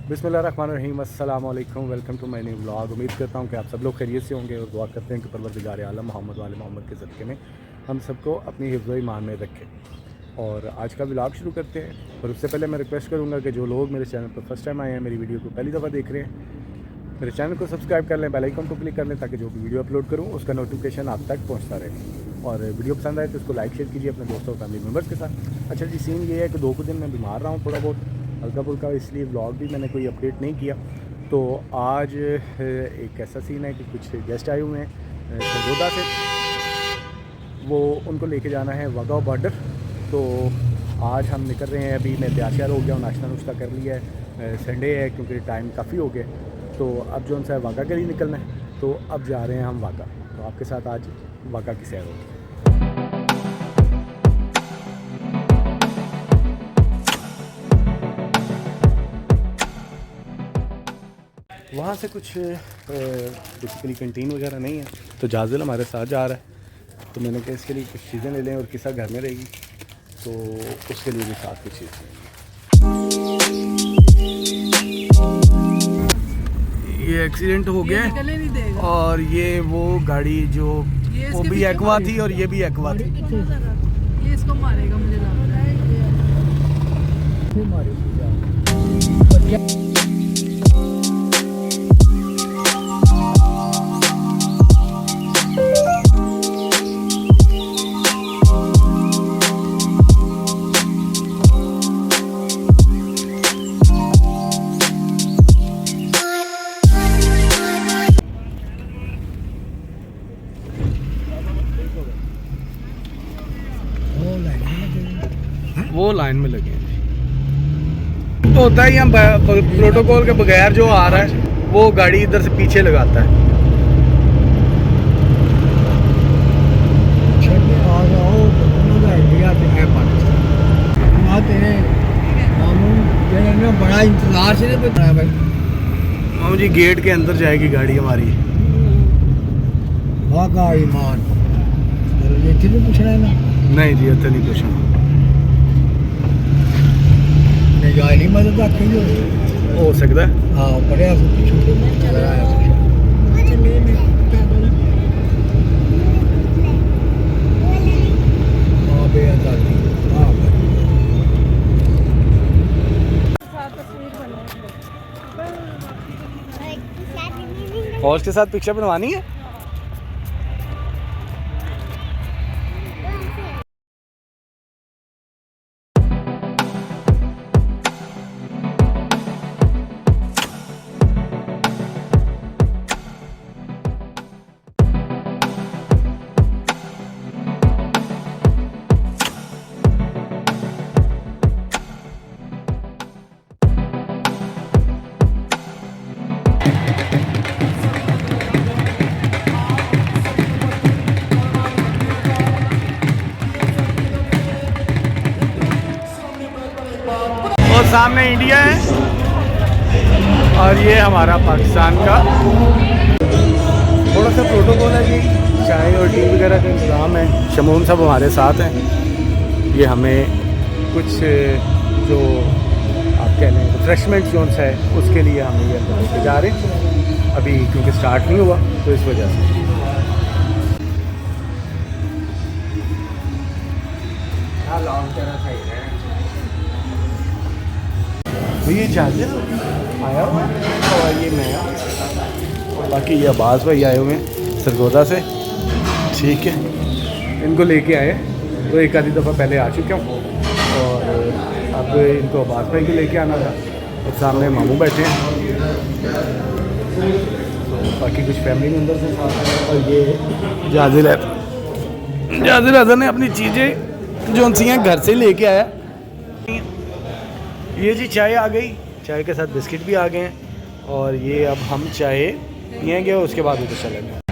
बिस्मिल्लाहिर्रहमानिर्रहीम, अस्सलाम वालेकुम, welcome to my new vlog. उम्मीद करता हूँ कि आप सब लोग खैरियत से होंगे और दुआ करते हैं कि परवरदिगार आलम मोहम्मद वाले मोहम्मद के सदक़े में हम सबको अपनी हिफ्ज़ व ईमान में रखें। और आज का व्लॉग शुरू करते हैं। और उससे पहले मैं रिक्वेस्ट करूँगा कि जो लोग मेरे चैनल पर फर्स्ट टाइम आए हैं, मेरी वीडियो को पहली दफ़ा देख रहे हैं, मेरे चैनल को सब्सक्राइब कर लें, बेल आइकन को क्लिक कर लें ताकि जो भी वीडियो अपलोड करूँ उसका नोटिफिकेशन आप तक पहुँचता रहे। और वीडियो पसंद आए तो उसको लाइक शेयर कीजिए अपने दोस्तों और फैमिली मेम्बर्स के साथ। अच्छा जी, सीन ये है कि 2 दिन मैं बीमार रहा हूँ थोड़ा बहुत हल्का फुल्का, इसलिए व्लॉग भी मैंने कोई अपडेट नहीं किया। तो आज एक ऐसा सीन है कि कुछ गेस्ट आए हुए हैं सरगोदा से, वो उनको लेके जाना है वाघा बॉर्डर। तो आज हम निकल रहे हैं। अभी मैं तैयार श्यार हो गया हूँ, नाश्ता नुश्ता कर लिया है, संडे है क्योंकि टाइम काफ़ी हो गया। तो अब जो उनसे वाघा के लिए निकलना है, तो अब जा रहे हैं हम वाघा। तो आपके साथ आज वाघा की सैर होगी। वहाँ से कुछ बेसिकली कैंटीन वगैरह नहीं है, तो जाजिल हमारे साथ जा रहा है। तो मैंने कहा इसके लिए कुछ चीज़ें ले लें और किसा घर में रहेगी, तो उसके लिए भी साथ कुछ चीज़। ये एक्सीडेंट हो गया और ये वो गाड़ी जो वो भी एक्वा थी और ये भी एक्वा थी। ये इसको मारेगा मुझे लग रहा है। वो लाइन में लगे हैं। तो होता है यहाँ प्रोटोकॉल के बगैर जो आ रहा है वो गाड़ी इधर से पीछे लगाता है। बड़ा इंतजार से भाई मामू जी गेट के अंदर जाएगी गाड़ी हमारी। वाघा ईमान पूछना है ना? नहीं जी, इतना नहीं पूछना। नहीं मदद हो सकता है। हाँ बढ़िया और उसके साथ पिक्चर बनवानी है। और सामने इंडिया है और ये हमारा पाकिस्तान का थोड़ा सा प्रोटोकॉल है जी। चाय और टी वगैरह का इंतज़ाम है। शमून सब हमारे साथ हैं। ये हमें कुछ जो आप कह लें रिफ्रेशमेंट जोन्स है उसके लिए हम ये अंदर लेके जा रहे हैं अभी, क्योंकि स्टार्ट नहीं हुआ तो इस वजह से। तो ये चार्जर आया हुआ है और ये मैं और बाकी ये अब्बास भाई आए हुए हैं सरगोदा से। ठीक है, इनको लेके आए तो एक आधी दफ़ा पहले आ चुके हूँ और अब इनको अब्बास भाई को लेके आना था। और सामने मामू बैठे हैं, तो बाकी कुछ फैमिली मेम्बर्स हैं साथ। और ये जाजिल है, जाजिल हसन ने अपनी चीज़ें जो सी हैं घर से लेके आया। ये जी चाय आ गई, चाय के साथ बिस्किट भी आ गए हैं और ये अब हम चाय पिएंगे और उसके बाद उधर चलेंगे।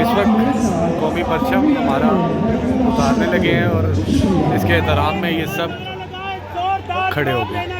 इस वक्त कौमी परचम हमारा उतारने लगे हैं और इसके एहतराम में ये सब खड़े हो गए।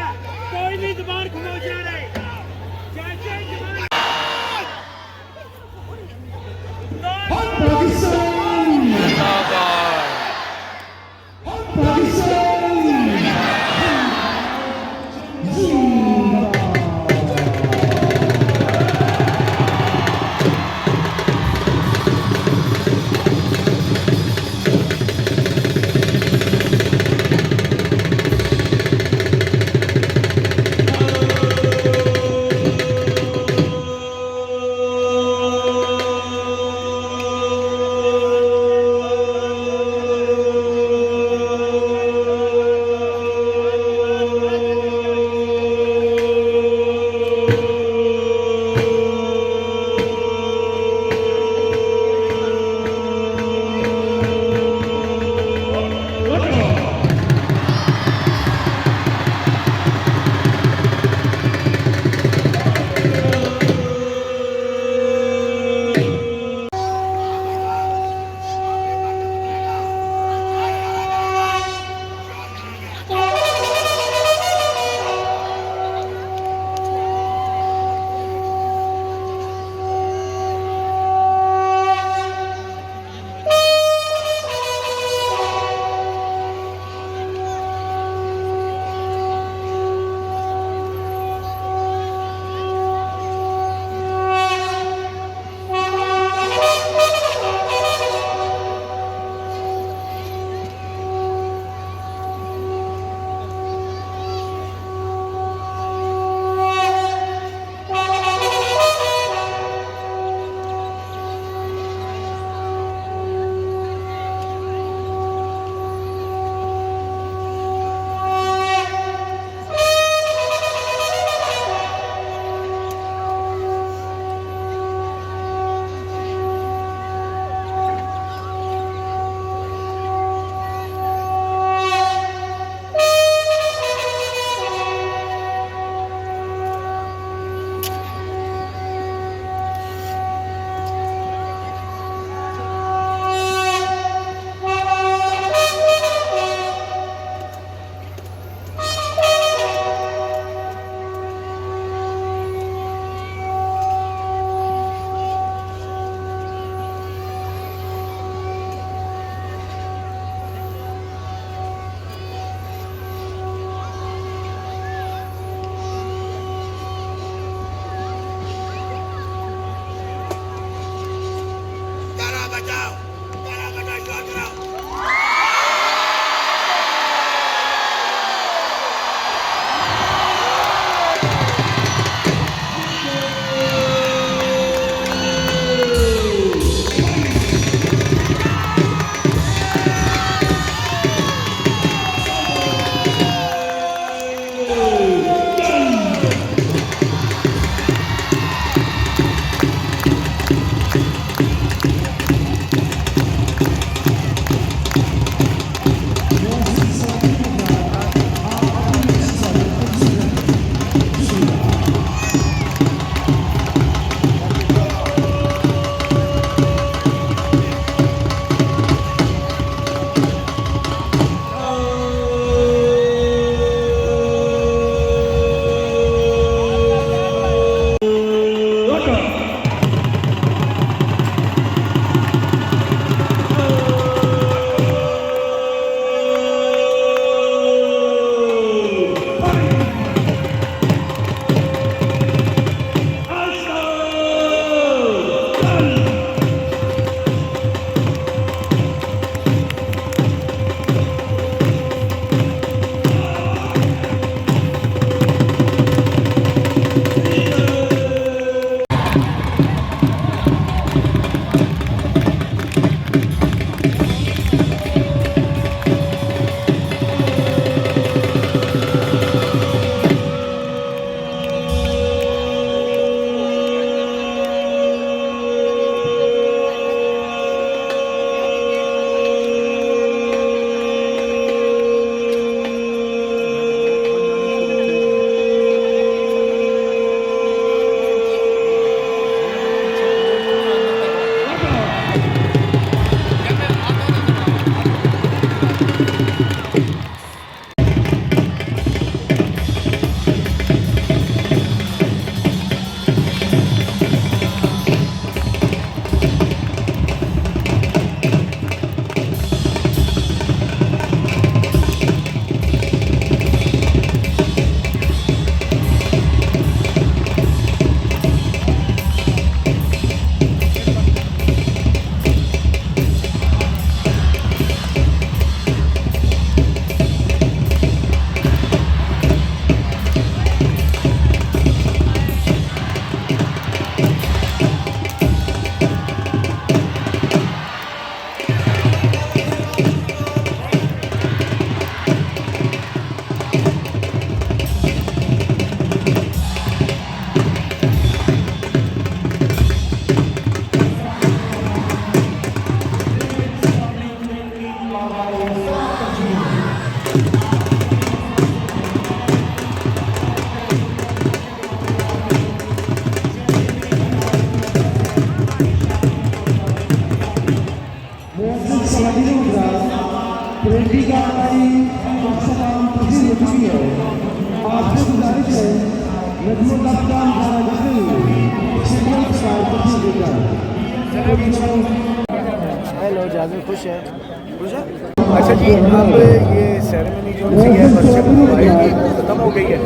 हेलो जाज़िम खुश है अच्छा जी, अब ये सेरेमनी जो सी है बच्चे को मोबाइल की वो ख़त्म हो गई है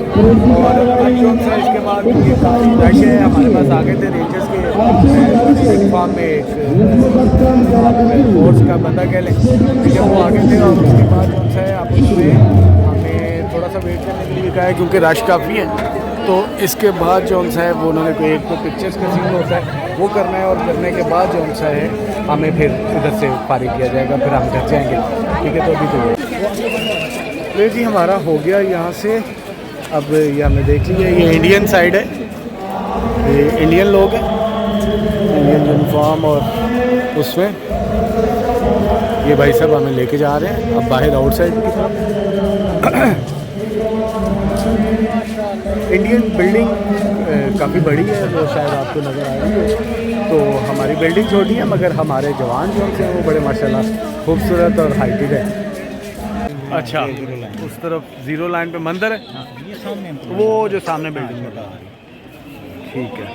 और अब जो सा इसके बाद ये काफ़ी रश है। हमारे पास आ गए थे रेंजर्स के यूनिफॉर्म में फोर्स का बंदा कह लें, जब वो आगे थे और उसके बाद जो सा है अब उसमें हमें थोड़ा सा वेट करने के लिए कहा है क्योंकि रश काफ़ी है। तो इसके बाद जो सा है वो उन्होंने कोई एक तो पिक्चर्स का सीन होता है वो करना है और करने के बाद जो सा है हमें फिर उधर से फारिग किया जाएगा, फिर हम घर जाएंगे। ठीक है, तो अभी तो ये जी हमारा हो गया यहाँ से। अब ये हमने देख लिया, ये इंडियन साइड है, ये इंडियन लोग हैं, इंडियन यूनिफॉर्म और उसमें ये भाई साहब हमें लेके जा रहे हैं अब बाहर आउटसाइड की तरफ। इंडियन बिल्डिंग काफ़ी बड़ी है, वो शायद आपको नज़र आ रही है। तो हमारी बिल्डिंग छोटी है मगर हमारे जवान जो हैं वो बड़े माशाल्लाह खूबसूरत और हाईटेक है। अच्छा, उस तरफ ज़ीरो लाइन पे मंदिर है, वो जो सामने बिल्डिंग में था। ठीक है,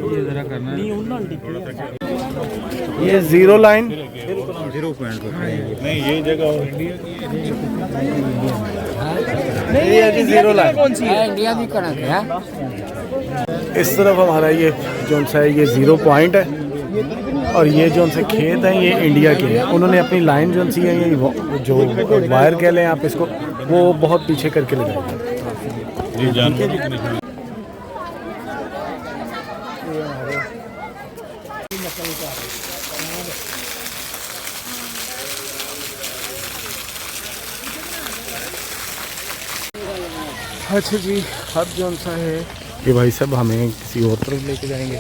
ये ज़रा करना ये ज़ीरो लाइन 0 पॉइंट नहीं ये जगह ये है जी ज़ीरो लाइन। इंडिया की कणक है। इस तरफ हमारा ये जो सा है ये ज़ीरो पॉइंट है और ये जो से खेत हैं ये इंडिया के हैं। उन्होंने अपनी लाइन जो सी है ये जो वायर कह लें आप इसको, वो बहुत पीछे करके लगाई है। अच्छा जी, अब जो सा है ये भाई साहब हमें किसी और तरफ लेके जाएंगे,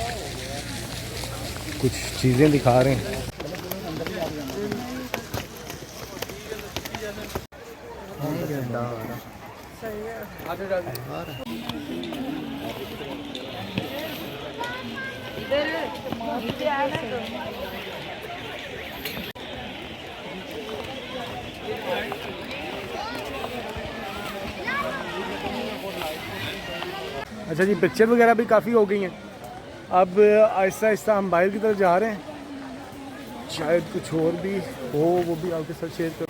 कुछ चीज़ें दिखा रहे हैं। अच्छा जी, पिक्चर वगैरह भी काफ़ी हो गई हैं। अब आहिस्ता आहिस्ता हम बाहर की तरफ जा रहे हैं, शायद कुछ और भी हो वो भी आपके साथ शेयर कर।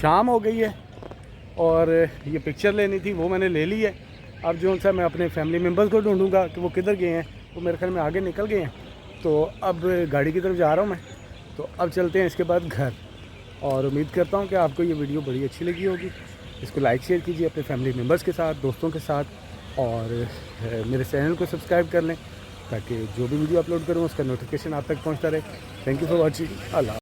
शाम हो गई है और ये पिक्चर लेनी थी वो मैंने ले ली है। अब जो सा मैं अपने फैमिली मेम्बर्स को ढूंढूंगा कि वो किधर गए हैं, वो मेरे ख्याल में आगे निकल गए हैं। तो अब गाड़ी की तरफ जा रहा हूँ मैं, तो अब चलते हैं इसके बाद घर। और उम्मीद करता हूँ कि आपको ये वीडियो बड़ी अच्छी लगी होगी। इसको लाइक शेयर कीजिए अपने फैमिली मेम्बर्स के साथ, दोस्तों के साथ, और मेरे चैनल को सब्सक्राइब कर लें ताकि जो भी वीडियो अपलोड करूँ उसका नोटिफिकेशन आप तक पहुँचता रहे। Thank you for watching. Allah.